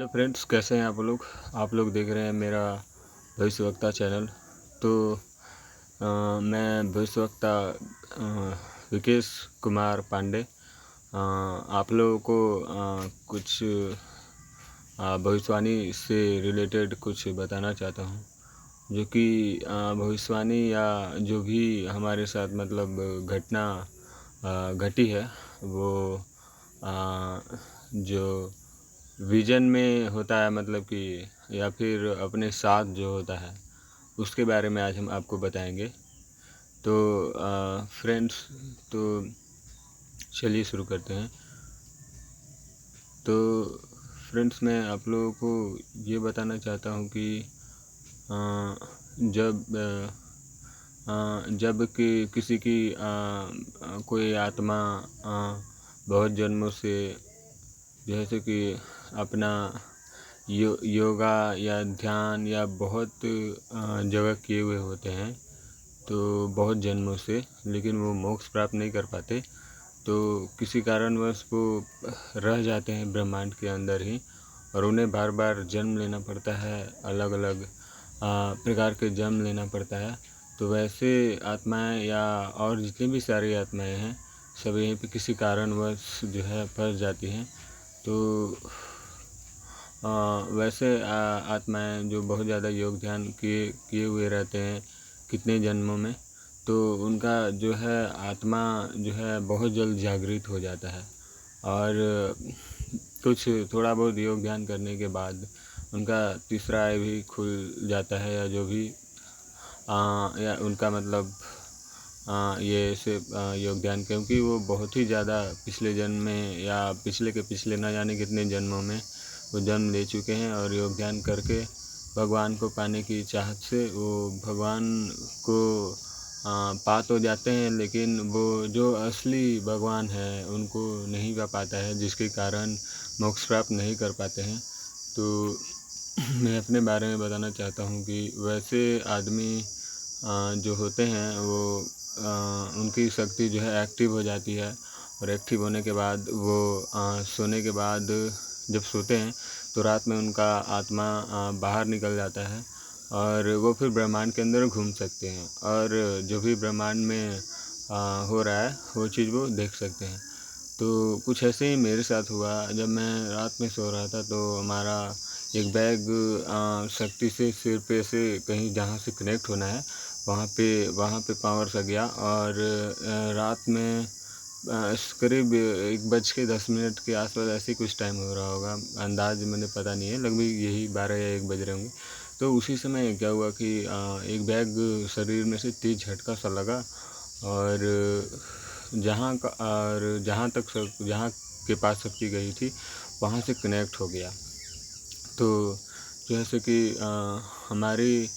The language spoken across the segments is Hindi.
हेलो फ्रेंड्स, कैसे हैं आप लोग देख रहे हैं मेरा भविष्यवक्ता चैनल। तो मैं भविष्यवक्ता विकेश कुमार पांडे आप लोगों को कुछ भविष्यवाणी से रिलेटेड कुछ बताना चाहता हूं, जो कि भविष्यवाणी या जो भी हमारे साथ मतलब घटना घटी है वो जो विजन में होता है, मतलब कि या फिर अपने साथ जो होता है उसके बारे में आज हम आपको बताएंगे। तो फ्रेंड्स, तो चलिए शुरू करते हैं। तो फ्रेंड्स, मैं आप लोगों को ये बताना चाहता हूँ कि जब जब कि किसी की कोई आत्मा बहुत जन्मों से जैसे कि अपना योगा या ध्यान या बहुत जगह किए हुए होते हैं, तो बहुत जन्मों से, लेकिन वो मोक्ष प्राप्त नहीं कर पाते। तो किसी कारणवश वो रह जाते हैं ब्रह्मांड के अंदर ही, और उन्हें बार बार जन्म लेना पड़ता है, अलग अलग प्रकार के जन्म लेना पड़ता है। तो वैसे आत्माएं या और जितनी भी सारी आत्माएं हैं, सब यहीं पे किसी कारणवश जो है फंस जाती हैं। तो वैसे आत्माएं जो बहुत ज़्यादा योग ध्यान किए किए हुए रहते हैं कितने जन्मों में, तो उनका जो है आत्मा जो है बहुत जल्द जागृत हो जाता है, और कुछ थोड़ा बहुत योग ध्यान करने के बाद उनका तीसरा आय भी खुल जाता है, या जो भी या उनका मतलब ये से योग ध्यान, क्योंकि वो बहुत ही ज़्यादा पिछले जन्म में या पिछले के पिछले न जाने कितने जन्मों में वो जन्म ले चुके हैं, और योग ध्यान करके भगवान को पाने की चाहत से वो भगवान को पा तो जाते हैं, लेकिन वो जो असली भगवान है उनको नहीं पा पाता है, जिसके कारण मोक्ष प्राप्त नहीं कर पाते हैं। तो मैं अपने बारे में बताना चाहता हूँ कि वैसे आदमी जो होते हैं वो उनकी शक्ति जो है एक्टिव हो जाती है, और एक्टिव होने के बाद वो सोने के बाद जब सोते हैं तो रात में उनका आत्मा बाहर निकल जाता है, और वो फिर ब्रह्मांड के अंदर घूम सकते हैं, और जो भी ब्रह्मांड में हो रहा है वो चीज़ वो देख सकते हैं। तो कुछ ऐसे ही मेरे साथ हुआ। जब मैं रात में सो रहा था तो हमारा एक बैग शक्ति से सिर पे से कहीं जहाँ से कनेक्ट होना है वहाँ पे पावर सा गया, और रात में करीब 1:10 के आसपास ऐसे ही कुछ टाइम हो रहा होगा, अंदाज मैंने पता नहीं है, लगभग यही 12 या 1 बज रहे होंगे। तो उसी समय क्या हुआ कि एक बैग शरीर में से तेज झटका सा लगा, और जहाँ के पास शक्ति गई थी वहाँ से कनेक्ट हो गया। तो जैसे कि हमारी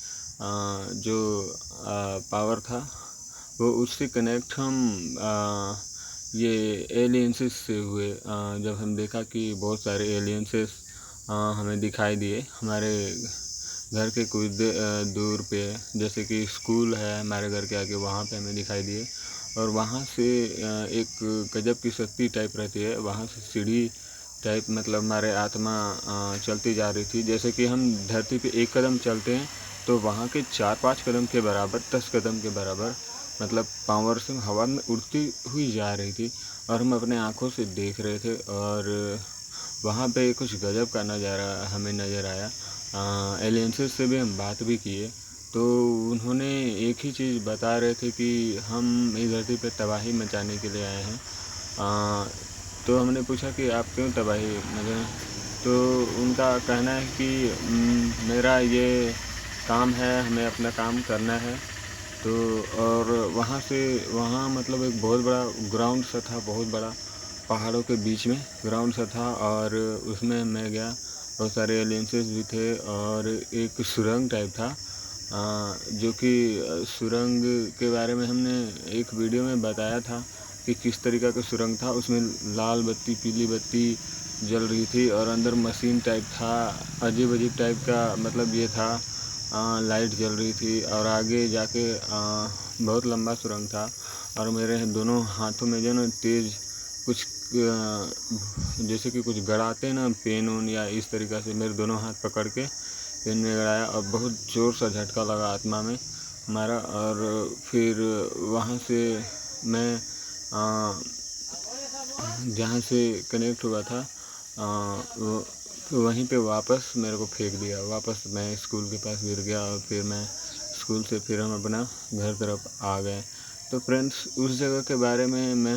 जो पावर था वो उससे कनेक्ट हम ये एलियंसेस से हुए। जब हम देखा कि बहुत सारे एलियंसेस हमें दिखाई दिए हमारे घर के कुछ दूर पे, जैसे कि स्कूल है हमारे घर के आगे, वहाँ पे हमें दिखाई दिए, और वहाँ से एक गजब की शक्ति टाइप रहती है, वहाँ से सीढ़ी टाइप, मतलब हमारे आत्मा चलती जा रही थी। जैसे कि हम धरती पे 1 कदम चलते हैं तो वहाँ के 4-5 कदम के बराबर, 10 कदम के बराबर, मतलब पावर से हवा में उड़ती हुई जा रही थी, और हम अपने आँखों से देख रहे थे, और वहाँ पे कुछ गजब का नज़ारा हमें नज़र आया। एलियंसेस से भी हम बात भी किए, तो उन्होंने एक ही चीज़ बता रहे थे कि हम इस धरती पे तबाही मचाने के लिए आए हैं। तो हमने पूछा कि आप क्यों तबाही मचाएं? तो उनका कहना है कि मेरा ये काम है, हमें अपना काम करना है। तो और वहाँ मतलब एक बहुत बड़ा ग्राउंड सा था, बहुत बड़ा पहाड़ों के बीच में ग्राउंड सा था, और उसमें मैं गया, बहुत सारे एलियंसेस भी थे, और एक सुरंग टाइप था, जो कि सुरंग के बारे में हमने एक वीडियो में बताया था कि किस तरीक़ा का सुरंग था। उसमें लाल बत्ती, पीली बत्ती जल रही थी, और अंदर मशीन टाइप था, अजीब अजीब टाइप का, मतलब ये था, लाइट जल रही थी, और आगे जाके बहुत लंबा सुरंग था, और मेरे दोनों हाथों में जो ना तेज़ कुछ जैसे कि कुछ गड़ाते ना पेन वून, या इस तरीक़ा से मेरे दोनों हाथ पकड़ के पेन में गड़ाया और बहुत ज़ोर सा झटका लगा आत्मा में मारा। और फिर वहाँ से मैं जहाँ से कनेक्ट हुआ था वहीं पे वापस मेरे को फेंक दिया। वापस मैं स्कूल के पास गिर गया और फिर मैं स्कूल से फिर हम अपना घर तरफ आ गए। तो फ्रेंड्स, उस जगह के बारे में मैं